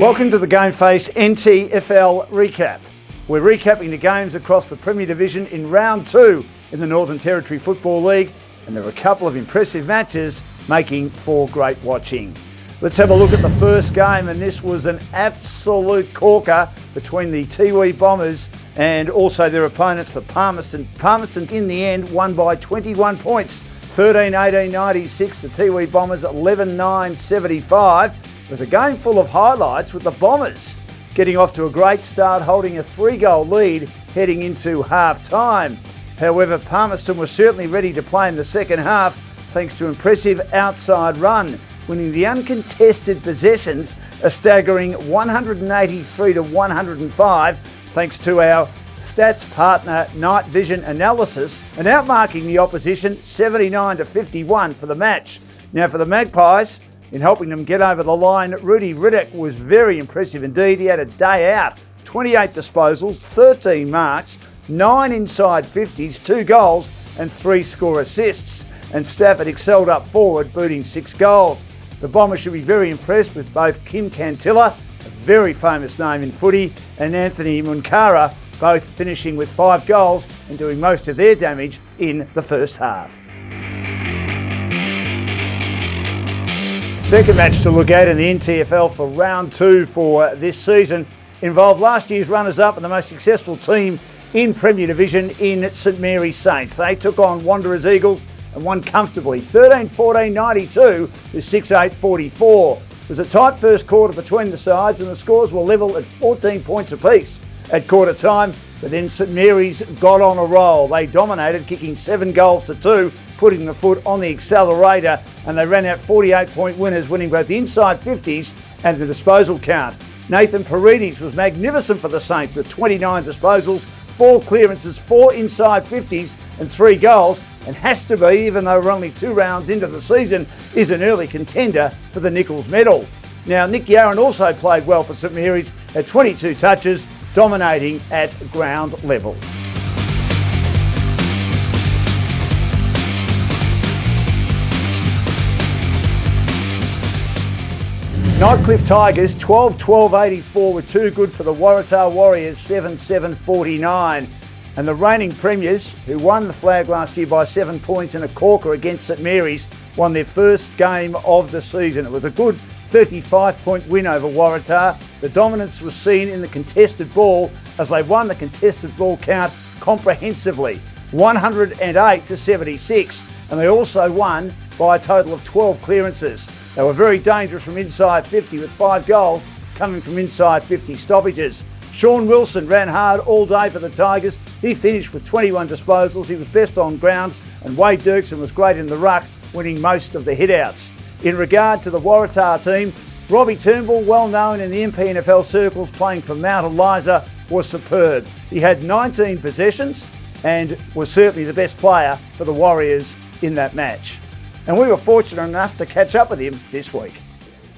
Welcome to the GameFace NTFL recap. We're recapping the games across the Premier Division in round 2 in the Northern Territory Football League, and there were a couple of impressive matches making for great watching. Let's have a look at the first game, and this was an absolute corker between the Tiwi Bombers and also their opponents, the Palmerston. Palmerston in the end won by 21 points, 13-18-96. The Tiwi Bombers 11-9-75. It was a game full of highlights, with the Bombers getting off to a great start, holding a 3-goal lead heading into half-time. However, Palmerston was certainly ready to play in the second half thanks to impressive outside run, winning the uncontested possessions a staggering 183-105 thanks to our stats partner Night Vision Analysis, and outmarking the opposition 79-51 for the match. Now for the Magpies, in helping them get over the line, Rudy Riddick was very impressive indeed. He had a day out, 28 disposals, 13 marks, 9 inside 50s, 2 goals and 3 score assists. And Stafford excelled up forward, booting 6 goals. The Bombers should be very impressed with both Kim Cantilla, a very famous name in footy, and Anthony Munkara, both finishing with 5 goals and doing most of their damage in the first half. Second match to look at in the NTFL for round 2 for this season involved last year's runners-up and the most successful team in Premier Division in St Mary's Saints. They took on Wanderers Eagles and won comfortably, 13-14-92 to 6-8-44. It was a tight first quarter between the sides and the scores were level at 14 points apiece at quarter time, but then St Mary's got on a roll. They dominated, kicking 7 goals to 2, putting the foot on the accelerator, and they ran out 48-point winners, winning both the inside 50s and the disposal count. Nathan Paredes was magnificent for the Saints with 29 disposals, 4 clearances, 4 inside 50s and 3 goals, and has to be, even though we're only 2 rounds into the season, is an early contender for the Nichols medal. Now, Nick Yarran also played well for St Mary's at 22 touches, dominating at ground level. Nightcliff Tigers 12-12-84 were too good for the Waratah Warriors 7-7-49. And the reigning premiers, who won the flag last year by 7 points in a corker against St Mary's, won their first game of the season. It was a good 35-point win over Waratah. The dominance was seen in the contested ball as they won the contested ball count comprehensively, 108-76, and they also won by a total of 12 clearances. They were very dangerous from inside 50 with 5 goals coming from inside 50 stoppages. Sean Wilson ran hard all day for the Tigers. He finished with 21 disposals. He was best on ground, and Wade Dirksen was great in the ruck, winning most of the hitouts. In regard to the Waratah team, Robbie Turnbull, well known in the NTFL circles, playing for Mount Eliza, was superb. He had 19 possessions and was certainly the best player for the Warriors in that match. And we were fortunate enough to catch up with him this week.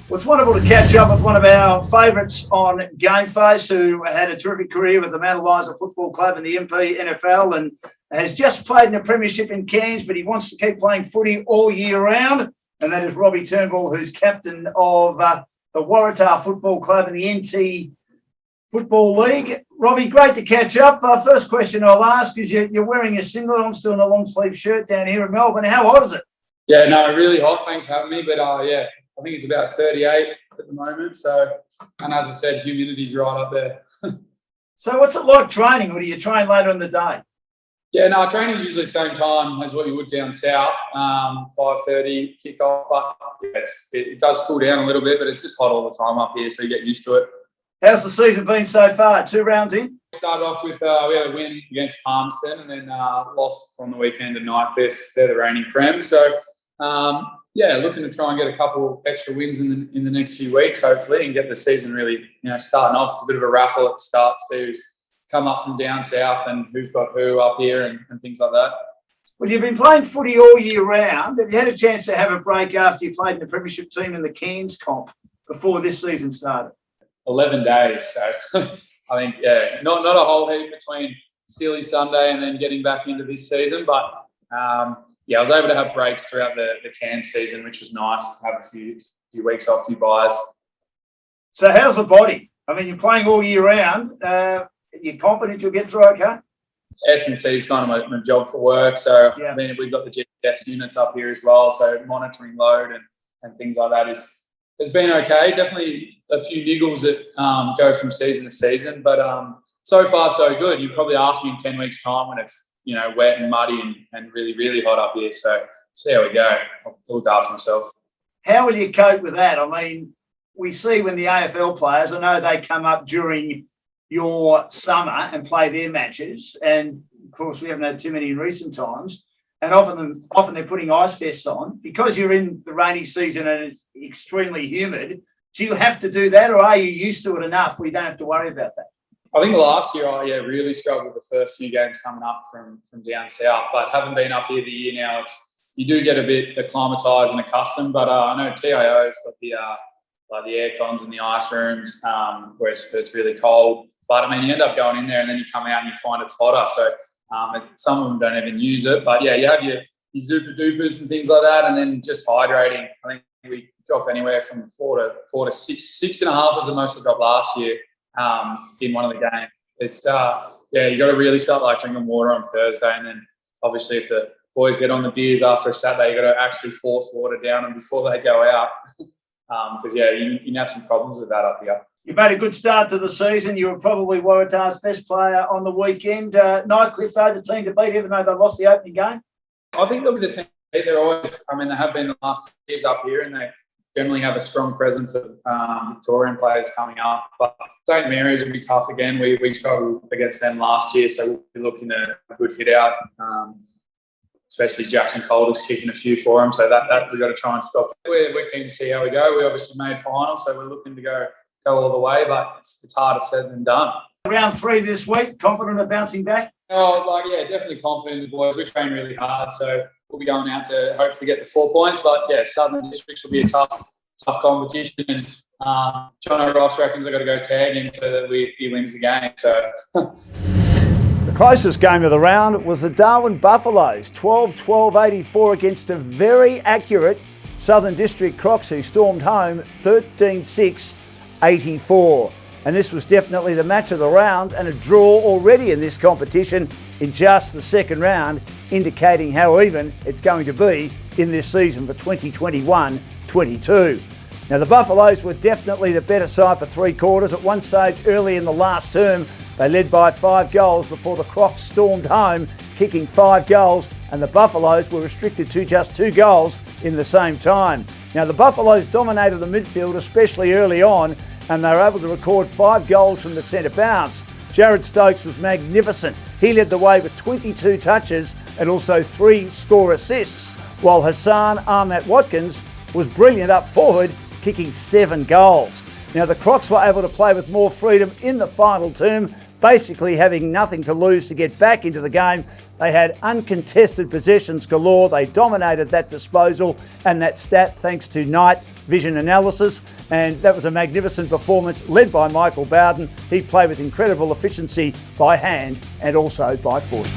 Well, it's wonderful to catch up with one of our favourites on GameFace, who had a terrific career with the Mount Eliza Football Club in the NTFL and has just played in the Premiership in Cairns, but he wants to keep playing footy all year round. And that is Robbie Turnbull, who's captain of the Waratah Football Club in the NT Football League. Robbie, great to catch up. First question I'll ask is you're wearing a singlet. I'm still in a long sleeve shirt down here in Melbourne. How hot is it? Yeah, no, really hot. Thanks for having me. But yeah, I think it's about 38 at the moment. So, and as I said, humidity's right up there. So what's it like training, or do you train later in the day? Yeah, no, training's usually the same time as what you would down south, 5:30 kick-off. But yeah, it does cool down a little bit, but it's just hot all the time up here, so you get used to it. How's the season been so far? 2 rounds in? Started off with, we had a win against Palmerston and then lost on the weekend to Nightcliff. They're the reigning Prem. So, yeah, looking to try and get a couple extra wins in the next few weeks, hopefully, and get the season really, starting off. It's a bit of a raffle at the start to see who's come up from down south and who's got who up here and things like that. Well, you've been playing footy all year round. Have you had a chance to have a break after you played in the Premiership team in the Cairns comp before this season started? 11 days. So I think, yeah, not a whole heap between Silly Sunday and then getting back into this season. But, yeah, I was able to have breaks throughout the Cairns season, which was nice, have a few weeks off, few buys. So how's the body? I mean, you're playing all year round. You're confident you'll get through okay? S&C is kind of my job for work. So, Yeah. I mean, we've got the GPS units up here as well. So monitoring load and things like that has been okay. Definitely a few niggles that go from season to season. But so far, so good. You probably ask me in 10 weeks' time when it's, wet and muddy and really, really hot up here. So see how we go. I'll look after myself. How will you cope with that? I mean, we see when the AFL players, I know they come up during your summer and play their matches. And, of course, we haven't had too many in recent times. And often they're putting ice vests on. Because you're in the rainy season and it's extremely humid, do you have to do that, or are you used to it enough where you don't have to worry about that? I think last year I really struggled with the first few games coming up from down south. But having been up here the year now, you do get a bit acclimatised and accustomed. But I know TIO's got the air cons in the ice rooms where it's really cold. But, I mean, you end up going in there and then you come out and you find it's hotter. So some of them don't even use it. But, yeah, you have your Zupa Dupas and things like that, and then just hydrating. I think we drop anywhere from 4 to 6. 6.5 was the most I dropped last year in one of the games. It's, you got to really start, drinking water on Thursday. And then, obviously, if the boys get on the beers after a Saturday, you got to actually force water down them before they go out. Because, you can have some problems with that up here. You made a good start to the season. You were probably Waratah's best player on the weekend. Nightcliff, though, the team to beat, even though they lost the opening game. I think they'll be the team. They're always, they have been the last years up here, and they generally have a strong presence of Victorian players coming up. But St Mary's will be tough again. We struggled against them last year, so we'll be looking at a good hit out. Especially Jackson Calder's kicking a few for them, so that we've got to try and stop. We're keen to see how we go. We obviously made finals, so we're looking to go all the way, but it's harder said than done. Round 3 this week, confident of bouncing back? Definitely confident in the boys. We train really hard, so we'll be going out to hopefully get the 4 points. But, Southern Districts will be a tough competition. And John Ross reckons I've got to go tag him so that he wins the game. So. The closest game of the round was the Darwin Buffaloes, 12-12-84 against a very accurate Southern District Crocs who stormed home 13-6-84. And this was definitely the match of the round and a draw already in this competition in just the second round, indicating how even it's going to be in this season for 2021-22. Now, the Buffaloes were definitely the better side for 3 quarters. At one stage early in the last term, they led by 5 goals before the Crocs stormed home, kicking 5 goals, and the Buffaloes were restricted to just 2 goals in the same time. Now, the Buffaloes dominated the midfield, especially early on, and they were able to record 5 goals from the centre bounce. Jared Stokes was magnificent. He led the way with 22 touches and also 3 score assists, while Hassan Ahmed Watkins was brilliant up forward, kicking 7 goals. Now, the Crocs were able to play with more freedom in the final term, basically having nothing to lose to get back into the game. They had uncontested possessions galore. They dominated that disposal and that stat thanks to night vision analysis. And that was a magnificent performance led by Michael Bowden. He played with incredible efficiency by hand and also by foot.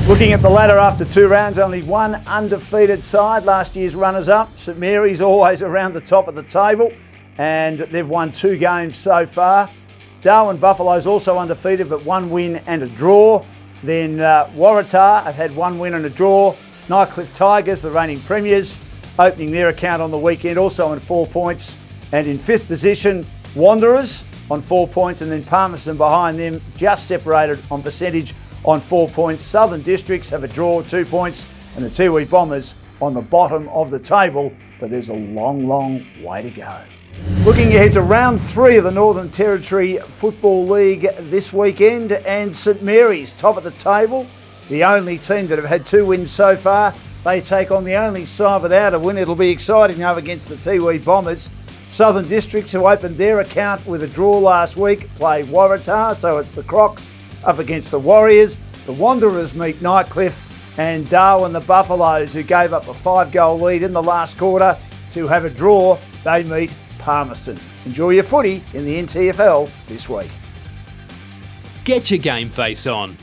Looking at the ladder after 2 rounds, only one undefeated side. Last year's runners-up, St Mary's, always around the top of the table, and they've won 2 games so far. Darwin Buffaloes also undefeated, but 1 win and a draw. Then Waratah have had 1 win and a draw. Nightcliff Tigers, the reigning premiers, opening their account on the weekend, also on 4 points. And in 5th position, Wanderers on 4 points, and then Palmerston behind them, just separated on percentage on 4 points. Southern Districts have a draw, 2 points, and the Tiwi Bombers on the bottom of the table, but there's a long, long way to go. Looking ahead to round 3 of the Northern Territory Football League this weekend, and St Mary's top of the table, the only team that have had 2 wins so far. They take on the only side without a win. It'll be exciting though against the Tiwi Bombers. Southern Districts, who opened their account with a draw last week, play Waratah, so it's the Crocs up against the Warriors. The Wanderers meet Nightcliff, and Darwin, the Buffaloes, who gave up a 5-goal lead in the last quarter to have a draw, they meet Palmerston. Enjoy your footy in the NTFL this week. Get your GameFace on.